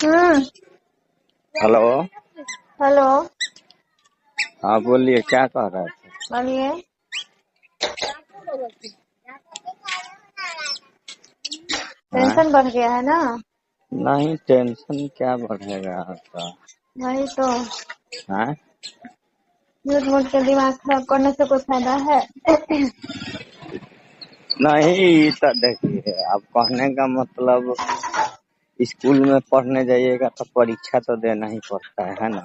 हम्म। Hello. Hello. हाँ बोलिए, क्या कह रहे थे? बोलिए। हाँ? टेंशन बढ़ गया है ना। नहीं, टेंशन क्या बढ़ेगा आपका? वही तो। हाँ? झूठ मूठ के दिमाग खराब करने से कोई फायदा है? नहीं, तो देखिए, आप कहने का मतलब स्कूल में पढ़ने जाइएगा तो परीक्षा तो देना ही पड़ता है ना।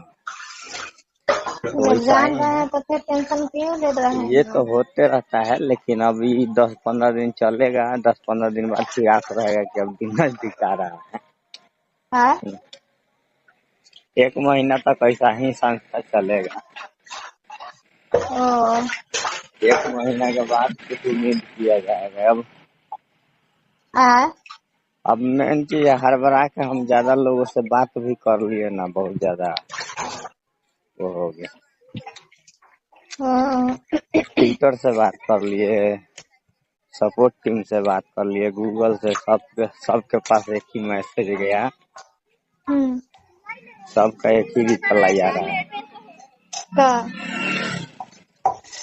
तो जब वैसा जान ही रहे है। हैं तो फिर टेंशन क्यों ले रहे ये हैं? तो होते रहता है, लेकिन अभी 10-15 दिन चलेगा। 10-15 दिन बाद फिर आस रहेगा कि अब दिन नजदीक आ रहा हाँ। है। 1 महीना तक ऐसा ही संस्था चलेगा। ओ। 1 महीना के बाद कुछ उम्मीद किया जाएगा। आ। अब मेन चीज है, हड़बड़ा के हम ज्यादा लोगों से बात भी कर लिए ना, बहुत ज्यादा वो हो गया। ट्विटर से बात कर लिए, सपोर्ट टीम से बात कर लिए, गूगल से, सबके पास एक ही मैसेज गया। हम्म। सबका एक ही रिप्लाई आ रहा है। का।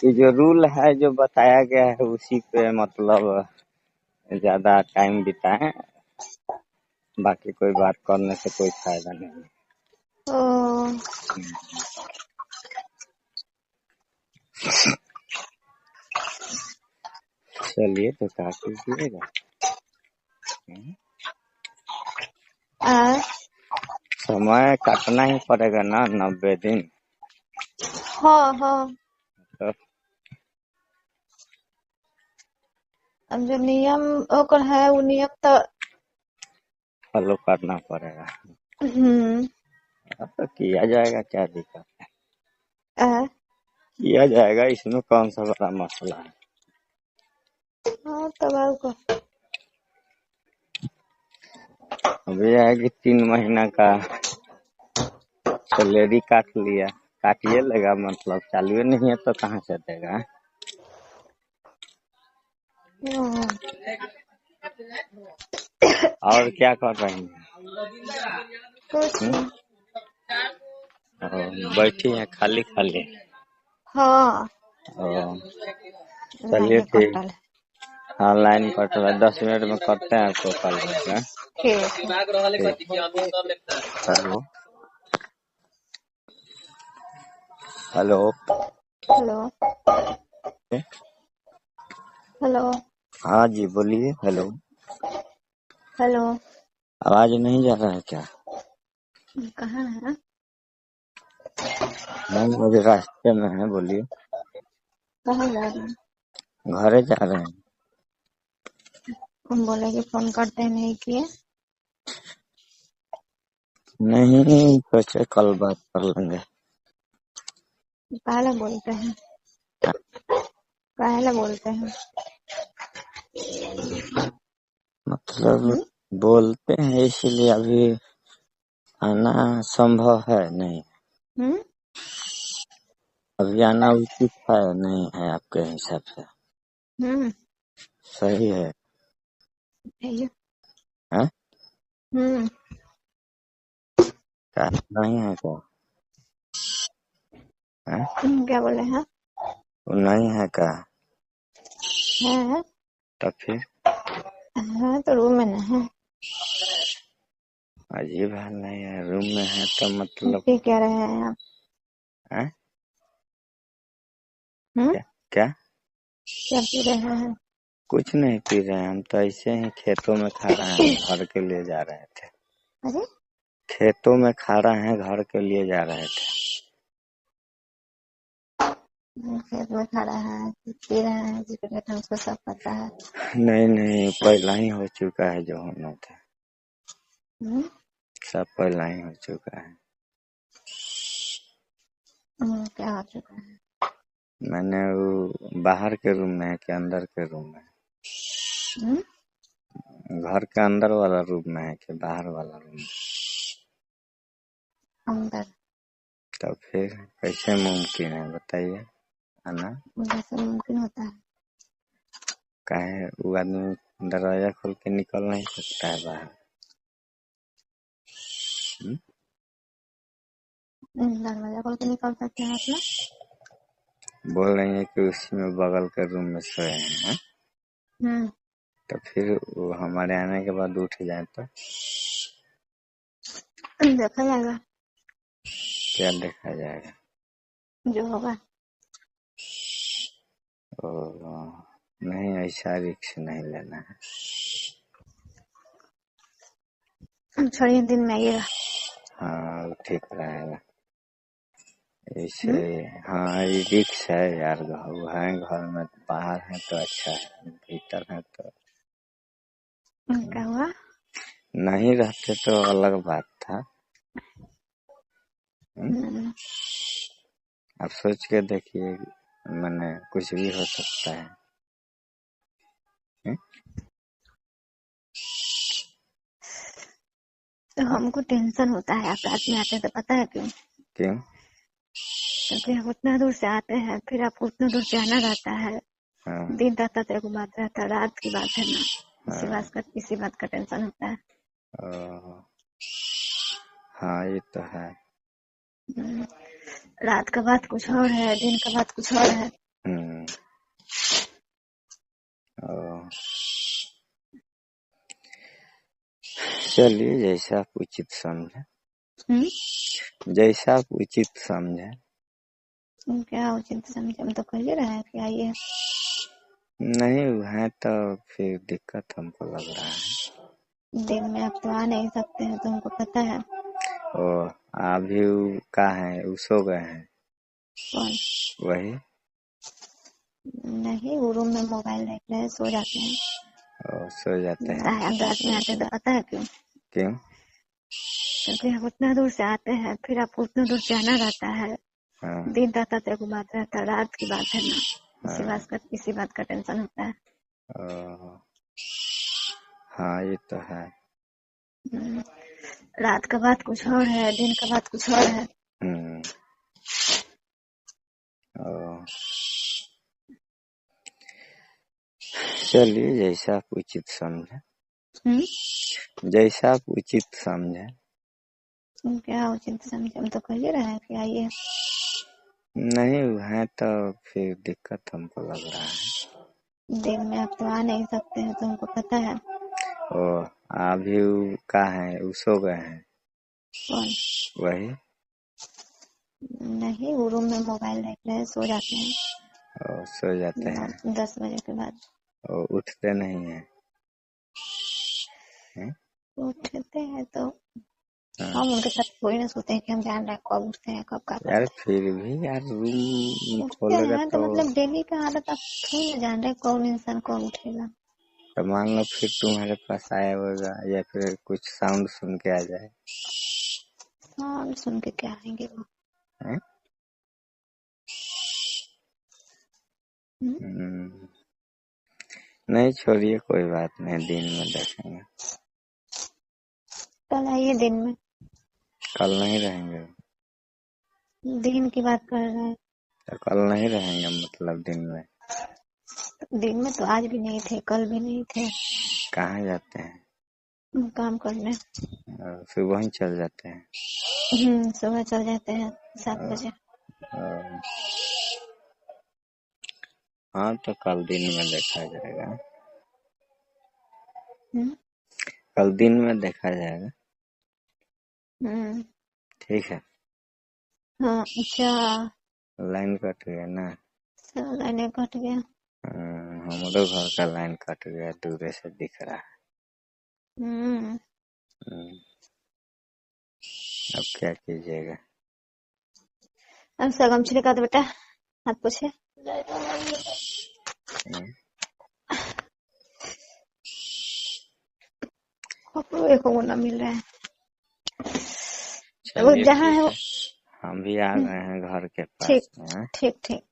ये जो रूल है जो बताया गया है उसी पे मतलब ज्यादा टाइम बिताएं, बाकी कोई बात करने से कोई फायदा नहीं। ओ। चलिए, तो क्या कीजिएगा। आ। समय काटना ही पड़ेगा ना, 90 दिन। हाँ हाँ। तो अब जो नियम ओकर है वो नियम तो। फॉलो करना पड़ेगा। हम्म। अब तो किया जाएगा, क्या दिक्कत है। आ। किया जाएगा, इसमें कौन सा बड़ा मसला है। हाँ तब आओ को। अभी है कि 3 महीना का सैलरी काट लिया, काटिए लेगा, मतलब चालू नहीं है तो कहाँ से देगा। और क्या कर रही हैं? कुछ नहीं। बैठी हैं खाली खाली। हाँ। चलिए लाइन ठीक। कटल है। हाँ, लाइन कट रहा है, 10 मिनट में करते हैं आपको कॉल बैक। ठीक है। हेलो। हेलो। हेलो। हेलो। हाँ जी, बोलिए। हेलो। हेलो। आवाज नहीं जा रहा है क्या? कहाँ है? नहीं, मुझे रास्ते में है, बोलिए। कहाँ जा रहे हैं? घरे जा रहे हैं। हम बोले कि फोन करते नहीं किए। नहीं, सोचे कल बात कर लेंगे। पहले बोलते हैं। पहले बोलते हैं। मतलब हम्म? बोलते हैं इसीलिए अभी आना संभव है नहीं। हम्म? अभी आना उचित है नहीं है आपके हिसाब से? हम्म। सही है? है। हैं? हम्म। क्या नहीं है क्या? हैं? क्या बोले हैं? वो नहीं है क्या? है। तो फिर है तो रूम में नहीं है। अजीब हाल नहीं है, रूम में है तो मतलब। पी क्या रहे हैं आप? हैं? हम्म? क्या क्या? क्या पी रहे हैं? कुछ नहीं पी रहे हैं, हम तो ऐसे ही खेतों में खा रहे हैं, घर के लिए जा रहे थे। अरे। खेतों में खा रहे हैं, घर के लिए जा रहे थे। खेत में खड़ा है पी रहे हैं सिगरेट, हमको सब पता है। नहीं नहीं, पहला ही हो चुका है जो होना था। हम्म? सब पहला ही हो चुका है। क्या हो चुका है? मैंने वो बाहर के रूम में है कि अंदर के रूम में? हम्म? घर के अंदर वाला रूम में है कि बाहर वाला रूम में? अंदर। तो फिर कैसे मुमकिन है बताइए आना? जैसे मुमकिन होता है। काहे वो आदमी दरवाजा खोल के निकल नहीं सकता है बाहर? हम्म? दरवाजा खोल के निकल सकते हैं अपना। बोल रही है कि उसी में बगल के रूम में सोए हैं। तो फिर वो हमारे आने के बाद उठ जाए तो देखा जाएगा क्या देखा जाएगा? जो होगा। ओ, नहीं, ऐसा रिक्स नहीं लेना है। छोड़िए, दिन में आइएगा। हाँ, वो ठीक रहेगा ऐसे। हाँ, ये रिक्स है यार। वो है घर में, बाहर है तो अच्छा है, भीतर है तो क्या हुआ? नहीं रहते तो अलग बात था। आप सोच के देखिए, मैंने कुछ भी हो सकता है। तो हमको टेंशन होता है, आप रात में आते हैं तो पता है क्यों? क्यों? क्योंकि हम उतना दूर से आते हैं, फिर आपको उतना दूर जाना रहता है। हाँ, दिन रहता तो एक बात रहता, रात की बात है ना। हाँ, इसी बात का टेंशन होता है। हाँ, ये तो है। रात का बात कुछ और है, दिन का बात कुछ और है। हम्म, चलिए, जैसा आप उचित समझे। जैसा आप उचित समझे। क्या उचित समझे? हम तो कह रहे हैं कि आइए। नहीं है तो फिर दिक्कत हमको लग रहा है। दिन में आप तो आ नहीं सकते हैं, तो हमको पता है। ओ, अभी का है, वो सो गए हैं? कौन? वही। नहीं, वो रूम में मोबाइल देख रहे हैं, सो जाते हैं। सो जाते हैं। हम रात में आते हैं तो पता है क्यों? क्यों? क्योंकि हम उतना दूर से आते हैं, फिर आपको उतना दूर जाना रहता है। हाँ, दिन रहता तो एक बात रहता, रात की बात है ना। हाँ, इसी बात का टेंशन होता है। हाँ, ये तो है। रात का बात कुछ और है, दिन का बात कुछ और है। चलिए, जैसा आप उचित समझे। जैसा आप उचित समझे। क्या उचित समझे? हम तो कह रहे हैं कि आइए। नहीं है तो फिर दिक्कत हमको लग रहा है। दिन में आप तो आ नहीं सकते हैं, तो हमको पता है। ओ, अभी का है, वो सो गए हैं? कौन? वही। नहीं, वो रूम में मोबाइल देख रहे हैं, सो जाते हैं। सो जाते हैं। 10 बजे के बाद। उठते नहीं है? उठते हैं तो हम उनके साथ थोड़ी ना सोते हैं कि हम जान रहे हैं कब उठते हैं, कब क्या यार, करते फिर भी यार, रूम हैं। उठते खोलेगा हैं तो तो मतलब डेली का आदत आप थोड़ी ना जान रहे हैं कौन इंसान कब उठेगा। मान लो फिर तुम्हारे पास आया होगा, या फिर कुछ साउंड सुन के आ जाए। हाँ, सुन के क्या आएंगे वो। है? हम्म? नहीं, छोड़िए, कोई बात नहीं, दिन में देखेंगे। कल आइए दिन में। कल नहीं रहेंगे? दिन की बात कर रहे हैं। तो कल नहीं रहेंगे मतलब दिन में? दिन में तो आज भी नहीं थे, कल भी नहीं थे। कहाँ जाते हैं? काम करने। सुबह ही चल जाते हैं? सुबह चल जाते हैं 7 बजे। हाँ, तो कल दिन में देखा जाएगा। कल दिन में देखा जाएगा। ठीक है। हाँ, अच्छा। लाइन कट गया ना? लाइन कट गया। हमारे घर का लाइन कट गया, दूर से दिख रहा है। अब क्या कीजिएगा? अब सगम छिड़का दो बेटा, हाथ पोछे। एक वो ना मिल रहा है। वो जहाँ है वो। हम भी आ गए हैं घर के पास ठीक में। ठीक ठीक।